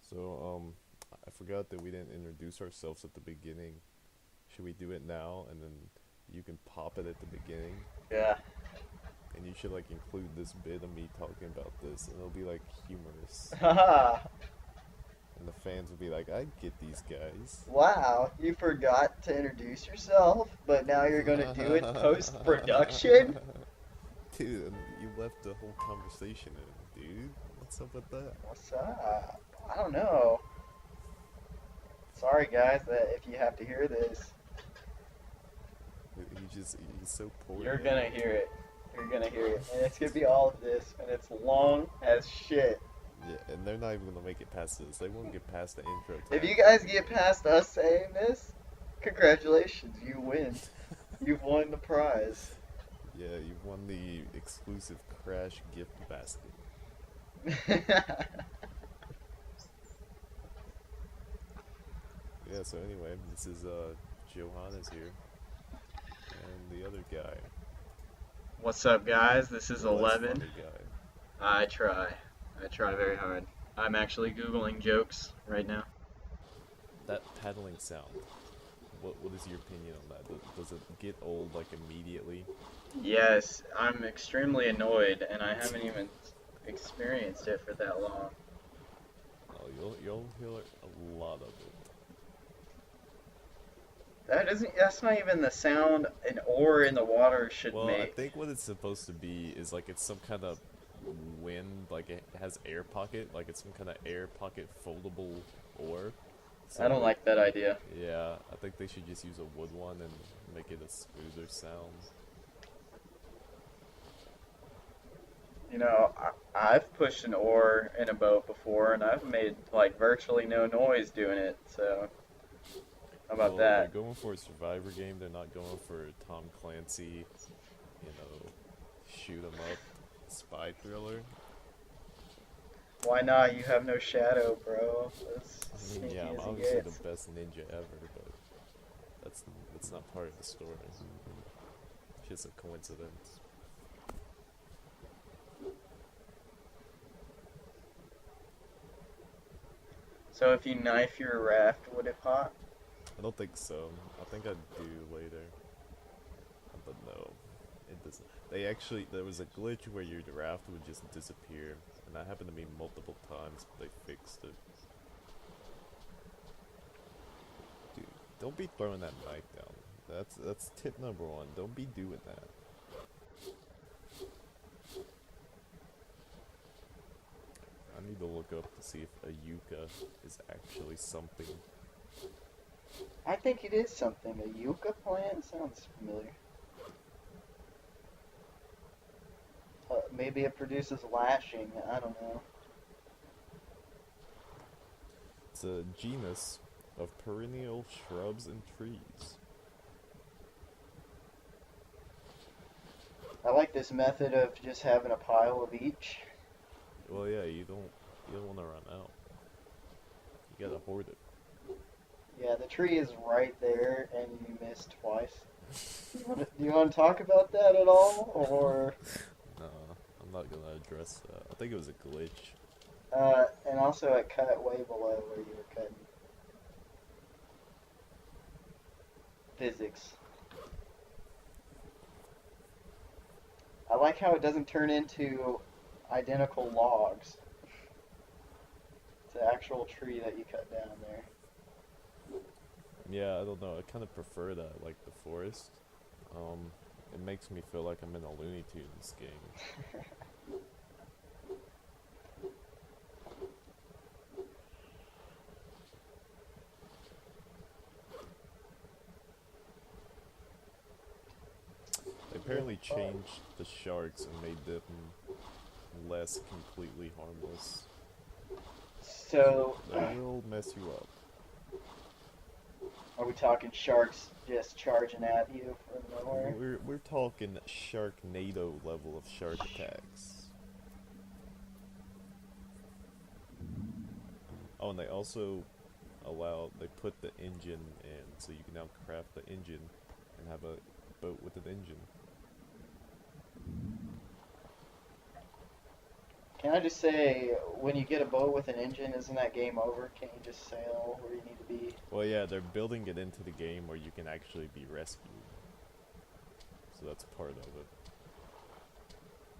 So, I forgot that we didn't introduce ourselves at the beginning. Should we do it now, and then you can pop it at the beginning, Yeah. and you should like include this bit of me talking about this, and it'll be like humorous, Haha. and the fans will be like, "I get these guys." Wow, you forgot to introduce yourself, but now you're gonna do it post production? Dude, and you left the whole conversation in, dude. What's up with that? What's up? I don't know. Sorry, guys, that if you have to hear this, He's so poor you're now. gonna hear it. You're gonna hear it. And it's gonna be all of this, and it's long as shit. Yeah, and they're not even gonna make it past this. They won't get past the intro If you tag. guys get past us saying this, congratulations, you win. You've won the prize. Yeah, you won the exclusive Crash gift basket. Yeah, so anyway, this is Johannes here, and the other guy, What's up, guys? This is the less 11. funny guy. I try. I try very hard. I'm actually Googling jokes right now. That paddling sound. What is your opinion on that? Does it get old like immediately? Yes, I'm extremely annoyed, and I haven't even experienced it for that long. Oh, you'll hear a lot of it. That's not even the sound an oar in the water should Well, I make. think what it's supposed to be is like it's some kind of wind, like it has air pocket, like it's some kind of air pocket foldable oar. I So don't like that idea. yeah, I think they should just use a wood one and make it a smoother sound. I've pushed an oar in a boat before, and I've made like virtually no noise doing it. So, how about Well, they're that? going for a survivor game. They're not going for a Tom Clancy, shoot 'em up spy thriller. Why not? You have no shadow, bro. That's I mean, sneaky yeah, I'm as he obviously the gets. best ninja ever, but that's that's not part of the story. It's just a coincidence. So if you knife your raft, would it pop? I don't think so. I think I do later, but no, it doesn't. There was a glitch where your raft would just disappear, and that happened to me multiple times, but they fixed it. Dude, don't be throwing that knife down. That's tip number one. Don't be doing that. I need to look up to see if a yucca is actually something. I think it is something. A yucca plant sounds familiar. Maybe it produces lashing. I don't know. It's a genus of perennial shrubs and trees. I like this method of just having a pile of each. Well, yeah, you don't want to run out. You gotta hoard it. Yeah, the tree is right there, and you missed twice. Do you want to talk about that at all, or No, I'm not gonna address that. I think it was a glitch. and also it cut way below where you were cutting? Physics. I like how it doesn't turn into identical logs. It's an actual tree that you cut down there. Yeah, I don't know. I kind of prefer that, like the forest. Um, it makes me feel like I'm in a Looney Tunes game. They apparently Oh. changed the sharks and made them less completely harmless. So So, they will mess you up. are we talking sharks just charging at you from nowhere? We're talking Sharknado level of shark attacks. Oh, and they put the engine in, so you can now craft the engine and have a boat with an engine. Can I just say, when you get a boat with an engine, isn't that game over? Can't you just sail where you need to be? Well, yeah, they're building it into the game where you can actually be rescued. So that's part of it.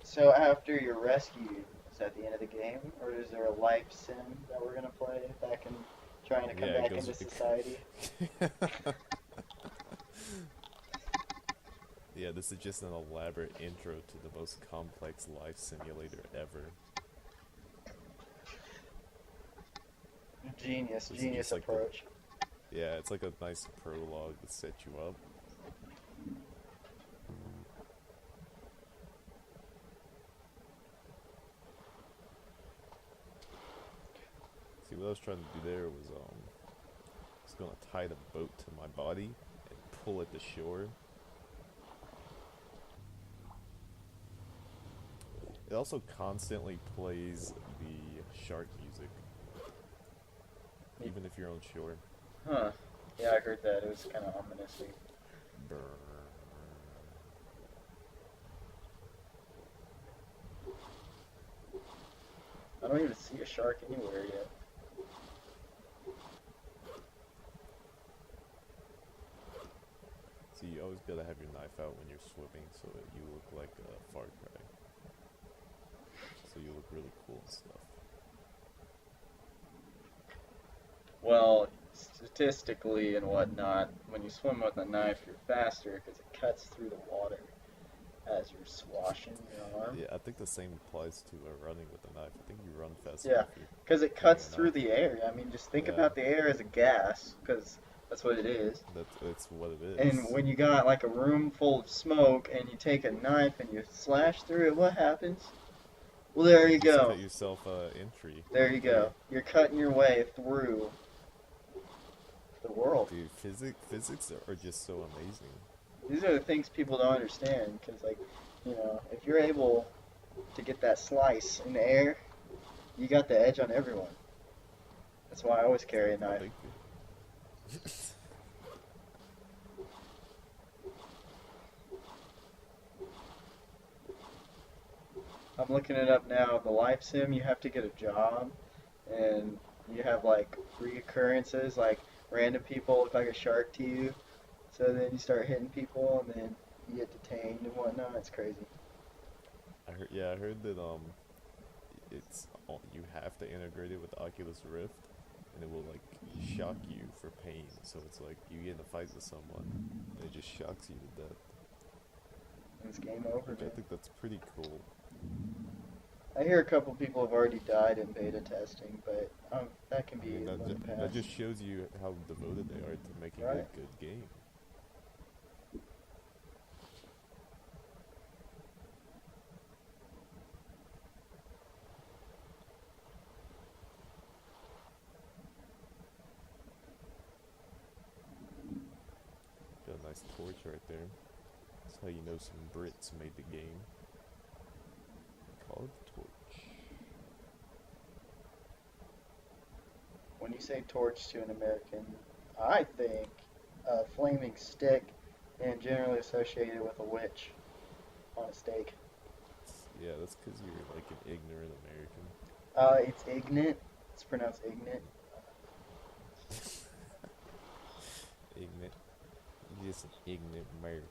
So after you're rescued, is that the end of the game, or is there a life sim that we're gonna play back in trying to come Yeah, it back goes. into society? Yeah, this is just an elaborate intro to the most complex life simulator ever. Genius, This is genius just like the. approach. Yeah, it's like a nice prologue to set you up. See, what I was trying to do there was, I was gonna tie the boat to my body and pull it to shore. It also constantly plays the shark music, even if you're on shore. Huh. Yeah, I heard that. It was kind of ominous. Brrr. I don't even see a shark anywhere yet. See, you always gotta have your knife out when you're swimming so that you look like a Far Cry. So you look really cool and stuff. Well, statistically and whatnot, when you swim with a knife, you're faster because it cuts through the water as you're swashing your arm. Yeah, I think the same applies to running with a knife. I think you run faster Yeah, if you're because it holding cuts a through knife. the air. I mean, just think Yeah, about the air as a gas, because that's what it is. that's what it And is. when you got like a room full of smoke and you take a knife and you slash through it, what happens? Well, there You you just go. cut yourself entry There right you there. go. You're cutting your way through the world. Dude, physics are just so amazing. These are the things people don't understand, because, like, if you're able to get that slice in the air, you got the edge on everyone. That's why I always carry a knife. Thank you. I'm looking it up now. The life sim, you have to get a job, and you have like reoccurrences, like random people look like a shark to you. So then you start hitting people, and then you get detained and whatnot. It's crazy. I heard that you have to integrate it with Oculus Rift, and it will like shock you for pain. So it's like you get in a fight with someone, and it just shocks you to death. It's game over, Which I man. think that's pretty cool. I hear a couple people have already died in beta testing, but that can I be mean, let that pass. just shows you how devoted they are to making Right. a good game. Got a nice torch right there. That's how you know some Brits made the game. Called Torch. When you say torch to an American, I think a flaming stick, and generally associated with a witch on a stake. Yeah, that's because you're like an ignorant American. It's ignorant. It's pronounced ignorant. Ignorant. You're just an ignorant American.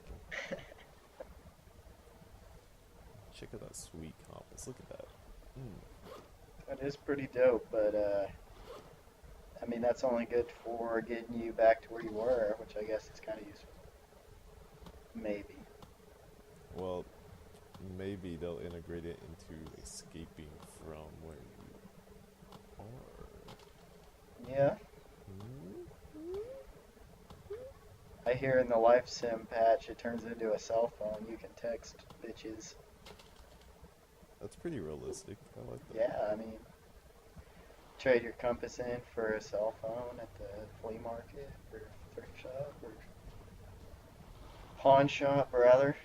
Check out that sweet compass. Look at that. That is pretty dope, but I mean that's only good for getting you back to where you were, which I guess is kind of useful. Maybe. Well, maybe they'll integrate it into escaping from where you are. Yeah. I hear in the life sim patch it turns into a cell phone. You can text bitches. That's pretty realistic. I like that. Yeah, I mean, trade your compass in for a cell phone at the flea market or thrift shop or pawn shop, rather.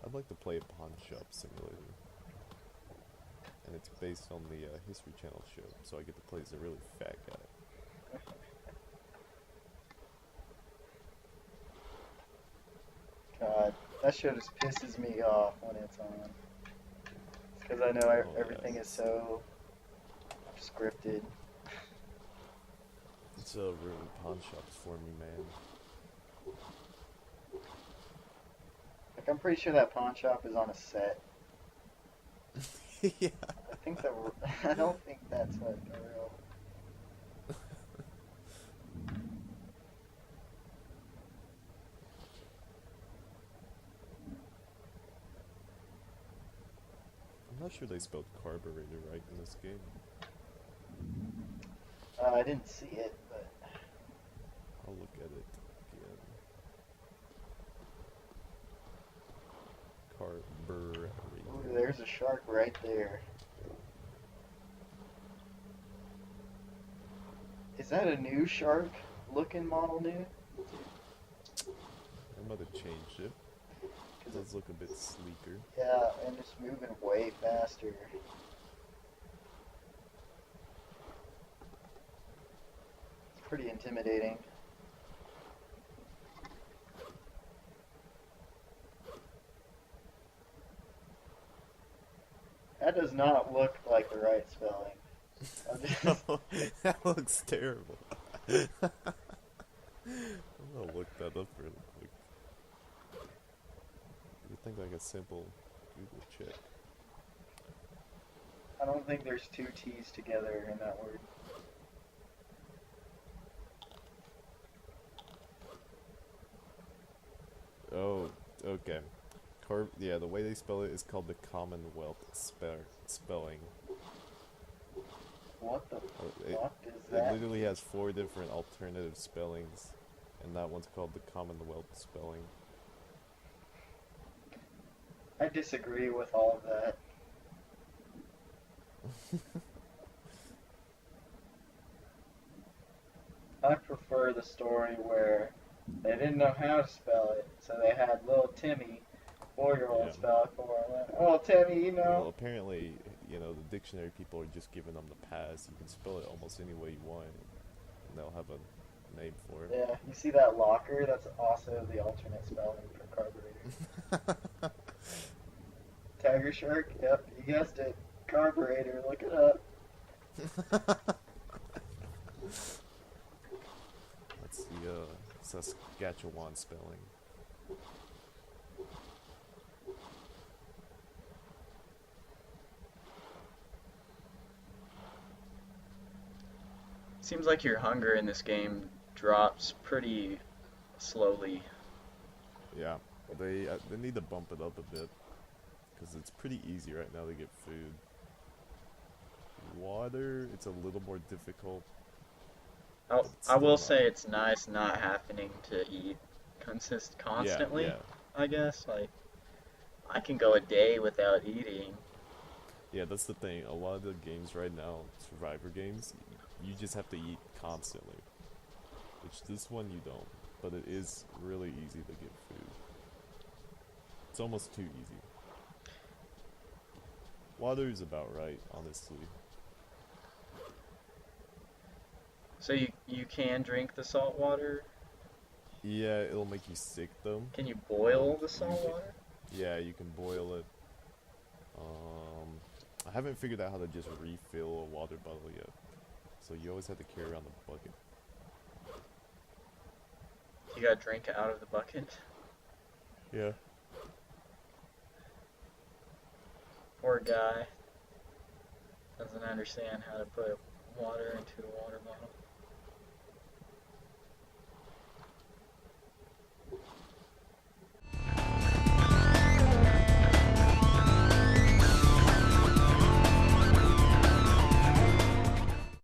I'd like to play a pawn shop simulator. And it's based on the History Channel show, so I get to play as a really fat guy. That show just pisses me off when it's on. Because I know Oh yeah, everything is so scripted. it's a ruined pawn shops for me, man. Like, I'm pretty sure that pawn shop is on a set. Yeah. I think that I don't think that's what the real. I'm not sure they spelled carburetor right in this game. I didn't see it, but I'll look at it again. Carburetor. ooh, there's a shark right there. Is that a new shark looking model new? I might have changed it. It does look a bit sleeker. Yeah, and it's moving way faster. It's pretty intimidating. That does not look like the right spelling. I'm just- That looks terrible. I'm gonna look that up really quick. You think like a simple Google check? I don't think there's two T's together in that word. Oh, okay. Yeah, the way they spell it is called the Commonwealth spelling. What the It, fuck is it that? literally has 4 different alternative spellings, and that one's called the Commonwealth spelling. I disagree with all of that. I prefer the story where they didn't know how to spell it, so they had little Timmy, 4-year-old, Yeah. spell it for them. Oh, Timmy, you Well, know. apparently, the dictionary people are just giving them the pass. You can spell it almost any way you want, and they'll have a name for it. Yeah, you see that locker? That's also the alternate spelling for carburetor. Tiger shark? Yep, you guessed it. Carburetor, look it up. That's the Saskatchewan spelling. Seems like your hunger in this game drops pretty slowly. Yeah, they need to bump it up a bit, because it's pretty easy right now to get food. Water, it's a little more difficult. But it's I still will not. say it's nice not having to eat Yeah, constantly, yeah, I guess. Like, I can go a day without eating. yeah. That's the thing. A lot of the games right now, survivor games, you just have to eat constantly. Which this one you don't, but it is really easy to get food. It's almost too easy. Water is about right, honestly. So you can drink the salt water? Yeah, it'll make you sick though. Can you boil the You salt can, water? yeah, you can boil it. I haven't figured out how to just refill a water bottle yet. So you always have to carry around the bucket. You gotta drink it out of the bucket. Yeah. Poor guy doesn't understand how to put water into a water bottle.